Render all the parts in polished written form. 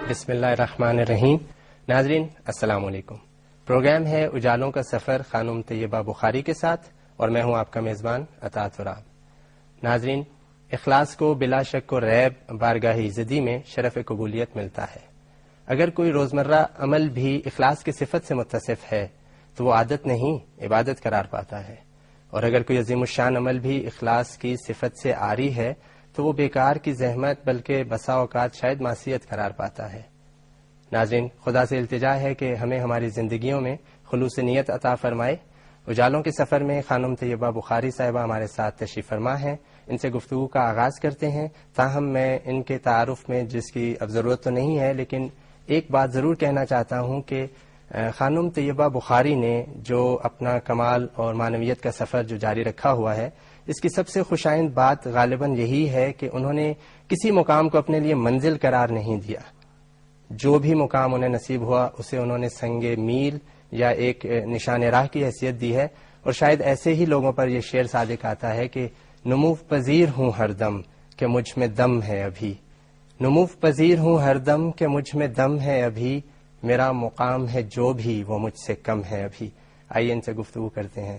بسم اللہ الرحمن الرحیم. ناظرین السلام علیکم. پروگرام ہے اجالوں کا سفر خانم طیبہ بخاری کے ساتھ اور میں ہوں آپ کا میزبان اطاعت فرام. ناظرین، اخلاص کو بلا شک و ریب بارگاہ عزتی میں شرف قبولیت ملتا ہے. اگر کوئی روزمرہ عمل بھی اخلاص کی صفت سے متصف ہے تو وہ عادت نہیں عبادت قرار پاتا ہے، اور اگر کوئی عظیم الشان عمل بھی اخلاص کی صفت سے عاری ہے تو وہ بیکار کی زحمت بلکہ بسا اوقات شاید معصیت قرار پاتا ہے. ناظرین، خدا سے التجا ہے کہ ہمیں ہماری زندگیوں میں خلوص نیت عطا فرمائے. اجالوں کے سفر میں خانم طیبہ بخاری صاحبہ ہمارے ساتھ تشریف فرما ہیں. ان سے گفتگو کا آغاز کرتے ہیں. تاہم میں ان کے تعارف میں جس کی اب ضرورت تو نہیں ہے، لیکن ایک بات ضرور کہنا چاہتا ہوں کہ خانم طیبہ بخاری نے جو اپنا کمال اور معنویت کا سفر جو جاری رکھا ہوا ہے، اس کی سب سے خوشائند بات غالباً یہی ہے کہ انہوں نے کسی مقام کو اپنے لیے منزل قرار نہیں دیا. جو بھی مقام انہیں نصیب ہوا اسے انہوں نے سنگ میل یا ایک نشان راہ کی حیثیت دی ہے. اور شاید ایسے ہی لوگوں پر یہ شعر صادق آتا ہے کہ نموف پذیر ہوں ہر دم کہ مجھ میں دم ہے ابھی، نموف پذیر ہوں ہر دم کہ مجھ میں دم ہے ابھی، میرا مقام ہے جو بھی وہ مجھ سے کم ہے ابھی. آئیے ان سے گفتگو کرتے ہیں.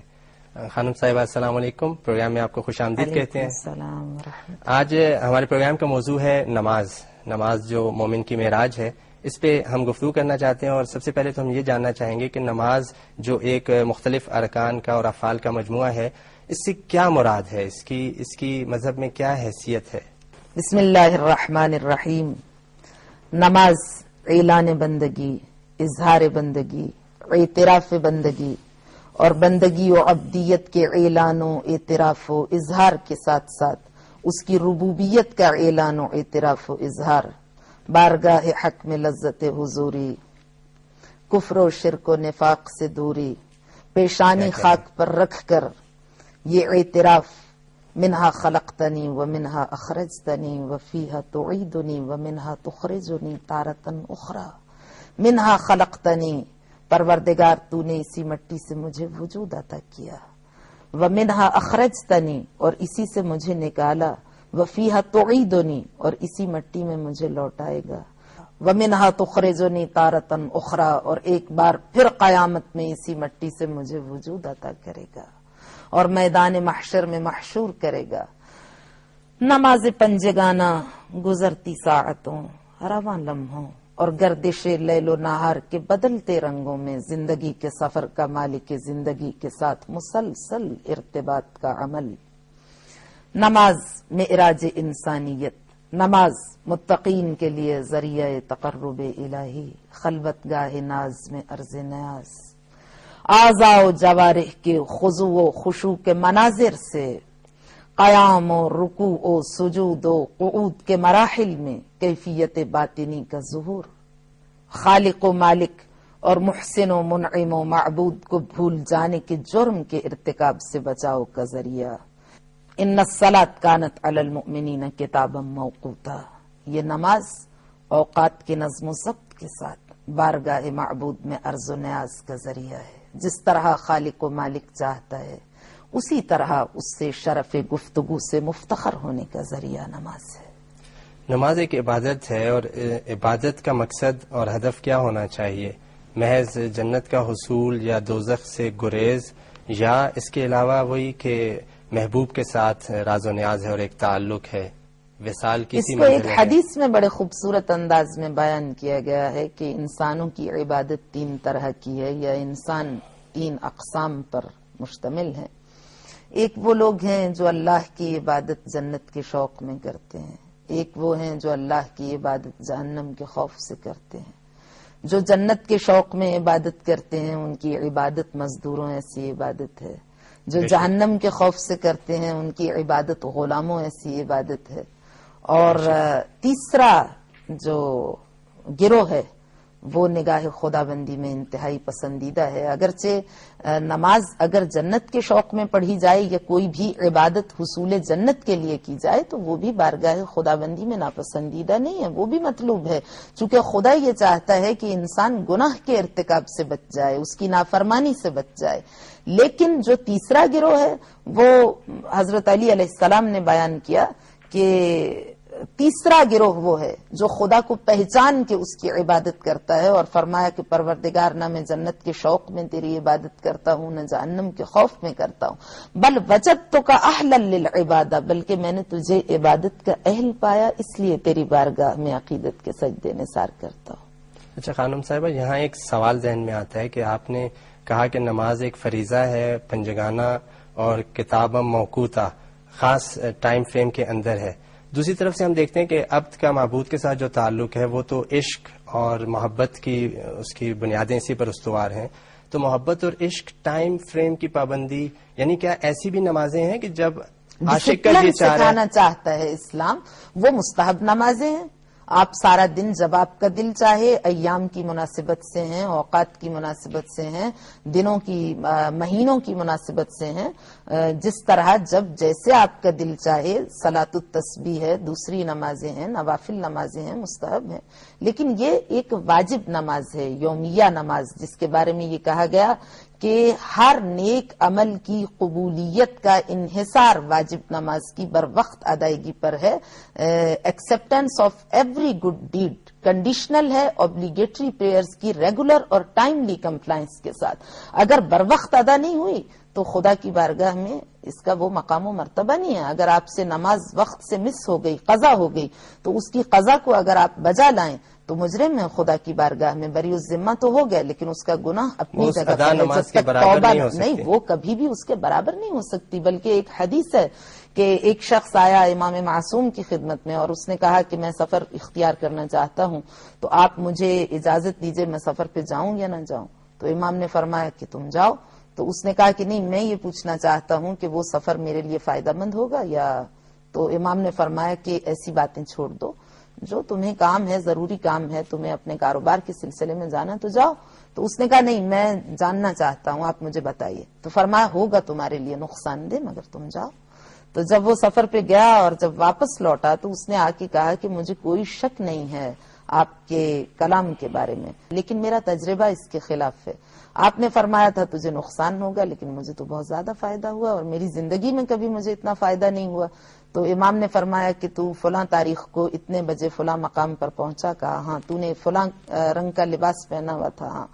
خانم صاحبہ السلام علیکم. پروگرام میں آپ کو خوش آمدید کہتے ہیں. السلام ورحمۃ. آج ہمارے پروگرام کا موضوع ہے نماز جو مومن کی معراج ہے. اس پہ ہم گفتگو کرنا چاہتے ہیں، اور سب سے پہلے تو ہم یہ جاننا چاہیں گے کہ نماز جو ایک مختلف ارکان کا اور افعال کا مجموعہ ہے، اس سے کیا مراد ہے، اس کی مذہب میں کیا حیثیت ہے؟ بسم اللہ الرحمن الرحیم. نماز اعلان بندگی، اظہار بندگی، اعتراف بندگی اور بندگی و عبدیت کے اعلان و اعتراف و اظہار کے ساتھ ساتھ اس کی ربوبیت کا اعلان و اعتراف و اظہار، بارگاہ حق میں لذت حضوری، کفر و شرک و نفاق سے دوری، پیشانی خاک پر رکھ کر یہ اعتراف، منہا خلقتنی ومنہا اخرجتنی وفیہا تعیدنی ومنہا تخرجنی تارتن اخرى. منہا خلقتنی، پروردگار تو نے اسی مٹی سے مجھے وجود عطا کیا. ومنہا اخرجتنی، اور اسی سے مجھے نکالا. وفیہا تعیدنی، اور اسی مٹی میں مجھے لوٹائے گا. ومنہا تخرجنی تارتن اخرى، اور ایک بار پھر قیامت میں اسی مٹی سے مجھے وجود عطا کرے گا اور میدان محشر میں محشور کرے گا. نماز پنجگانہ گزرتی ساعتوں، رواں لمحوں اور گردش لیل و نہار کے بدلتے رنگوں میں زندگی کے سفر کا مالک زندگی کے ساتھ مسلسل ارتباط کا عمل. نماز معراج انسانیت، نماز متقین کے لیے ذریعہ تقرب الہی، خلوت گاہ ناز میں عرض نیاز. اعضاء و جوارح کے خضوع و خشوع کے مناظر سے قیام و رکوع و سجود و قعود کے مراحل میں کیفیت باطنی کا ظہور. خالق و مالک اور محسن و منعم و معبود کو بھول جانے کے جرم کے ارتکاب سے بچاؤ کا ذریعہ. ان الصلاۃ کانت علی المؤمنین کتابا موقوتا، یہ نماز اوقات کے نظم و ضبط کے ساتھ بارگاہ معبود میں عرض و نیاز کا ذریعہ ہے. جس طرح خالق و مالک چاہتا ہے اسی طرح اس سے شرف گفتگو سے مفتخر ہونے کا ذریعہ نماز ہے. نماز ایک عبادت ہے، اور عبادت کا مقصد اور ہدف کیا ہونا چاہیے؟ محض جنت کا حصول یا دوزخ سے گریز، یا اس کے علاوہ وہی کہ محبوب کے ساتھ راز و نیاز ہے اور ایک تعلق ہے، وصال کسی اس کو ایک منزل ہے؟ حدیث میں بڑے خوبصورت انداز میں بیان کیا گیا ہے کہ انسانوں کی عبادت تین طرح کی ہے، یا انسان تین اقسام پر مشتمل ہے. ایک وہ لوگ ہیں جو اللہ کی عبادت جنت کے شوق میں کرتے ہیں. ایک وہ ہیں جو اللہ کی عبادت جہنم کے خوف سے کرتے ہیں. جو جنت کے شوق میں عبادت کرتے ہیں ان کی عبادت مزدوروں ایسی عبادت ہے. جو جہنم کے خوف سے کرتے ہیں ان کی عبادت غلاموں ایسی عبادت ہے. اور تیسرا جو گروہ ہے وہ نگاہ خدا بندی میں انتہائی پسندیدہ ہے. اگرچہ نماز اگر جنت کے شوق میں پڑھی جائے یا کوئی بھی عبادت حصول جنت کے لیے کی جائے تو وہ بھی بارگاہ خدا بندی میں ناپسندیدہ نہیں ہے، وہ بھی مطلوب ہے. چونکہ خدا یہ چاہتا ہے کہ انسان گناہ کے ارتکاب سے بچ جائے، اس کی نافرمانی سے بچ جائے. لیکن جو تیسرا گروہ ہے وہ حضرت علی علیہ السلام نے بیان کیا کہ تیسرا گروہ وہ ہے جو خدا کو پہچان کے اس کی عبادت کرتا ہے اور فرمایا کہ پروردگار نہ میں جنت کے شوق میں تیری عبادت کرتا ہوں نہ جہنم کے خوف میں کرتا ہوں، بل وجدتک اہلا للعبادہ، بلکہ میں نے تجھے عبادت کا اہل پایا اس لیے تیری بارگاہ میں عقیدت کے سجدے نثار کرتا ہوں۔ اچھا خانم صاحبہ، یہاں ایک سوال ذہن میں آتا ہے کہ آپ نے کہا کہ نماز ایک فریضہ ہے، پنجگانہ اور کتابہ موقوتہ، خاص ٹائم فریم کے اندر ہے۔ دوسری طرف سے ہم دیکھتے ہیں کہ عبد کا معبود کے ساتھ جو تعلق ہے وہ تو عشق اور محبت کی اس کی بنیادیں اسی پر استوار ہیں، تو محبت اور عشق ٹائم فریم کی پابندی، یعنی کیا ایسی بھی نمازیں ہیں کہ جب عاشق کا جی چاہ رہا ہے؟ سکھانا چاہتا ہے اسلام، وہ مستحب نمازیں ہیں۔ آپ سارا دن جب آپ کا دل چاہے، ایام کی مناسبت سے ہیں، اوقات کی مناسبت سے ہیں، دنوں کی مہینوں کی مناسبت سے ہیں، جس طرح جب جیسے آپ کا دل چاہے، صلاۃ التسبیح ہے، دوسری نمازیں ہیں، نوافل نمازیں ہیں، مستحب ہیں، لیکن یہ ایک واجب نماز ہے، یومیہ نماز، جس کے بارے میں یہ کہا گیا کہ ہر نیک عمل کی قبولیت کا انحصار واجب نماز کی بر وقت ادائیگی پر ہے۔ Acceptance of every good deed conditional ہے اوبلیگیٹری پریئرز کی ریگولر اور ٹائملی کمپلائنس کے ساتھ۔ اگر بر وقت ادا نہیں ہوئی تو خدا کی بارگاہ میں اس کا وہ مقام و مرتبہ نہیں ہے۔ اگر آپ سے نماز وقت سے مس ہو گئی، قضا ہو گئی، تو اس کی قضا کو اگر آپ بجا لائیں تو مجرم ہے، خدا کی بارگاہ میں بری الذمہ تو ہو گیا، لیکن اس کا گناہ اپنی جگہ پر ہے، جب تک توبہ نہیں، وہ کبھی بھی اس کے برابر نہیں ہو سکتی۔ بلکہ ایک حدیث ہے کہ ایک شخص آیا امام معصوم کی خدمت میں اور اس نے کہا کہ میں سفر اختیار کرنا چاہتا ہوں، تو آپ مجھے اجازت دیجئے میں سفر پہ جاؤں یا نہ جاؤں؟ تو امام نے فرمایا کہ تم جاؤ۔ تو اس نے کہا کہ نہیں، میں یہ پوچھنا چاہتا ہوں کہ وہ سفر میرے لیے فائدہ مند ہوگا یا؟ تو امام نے فرمایا کہ ایسی باتیں چھوڑ دو، جو تمہیں کام ہے، ضروری کام ہے، تمہیں اپنے کاروبار کے سلسلے میں جانا تو جاؤ۔ تو اس نے کہا نہیں، میں جاننا چاہتا ہوں، آپ مجھے بتائیے۔ تو فرمایا ہوگا تمہارے لیے نقصان دہ مگر تم جاؤ۔ تو جب وہ سفر پہ گیا اور جب واپس لوٹا تو اس نے آ کے کہا کہ مجھے کوئی شک نہیں ہے آپ کے کلام کے بارے میں، لیکن میرا تجربہ اس کے خلاف ہے۔ آپ نے فرمایا تھا تجھے نقصان ہوگا، لیکن مجھے تو بہت زیادہ فائدہ ہوا، اور میری زندگی میں کبھی مجھے اتنا فائدہ نہیں ہوا۔ تو امام نے فرمایا کہ تو فلاں تاریخ کو اتنے بجے فلاں مقام پر پہنچا، کہا ہاں۔ تو نے فلاں رنگ کا لباس پہنا ہوا تھا، ہاں۔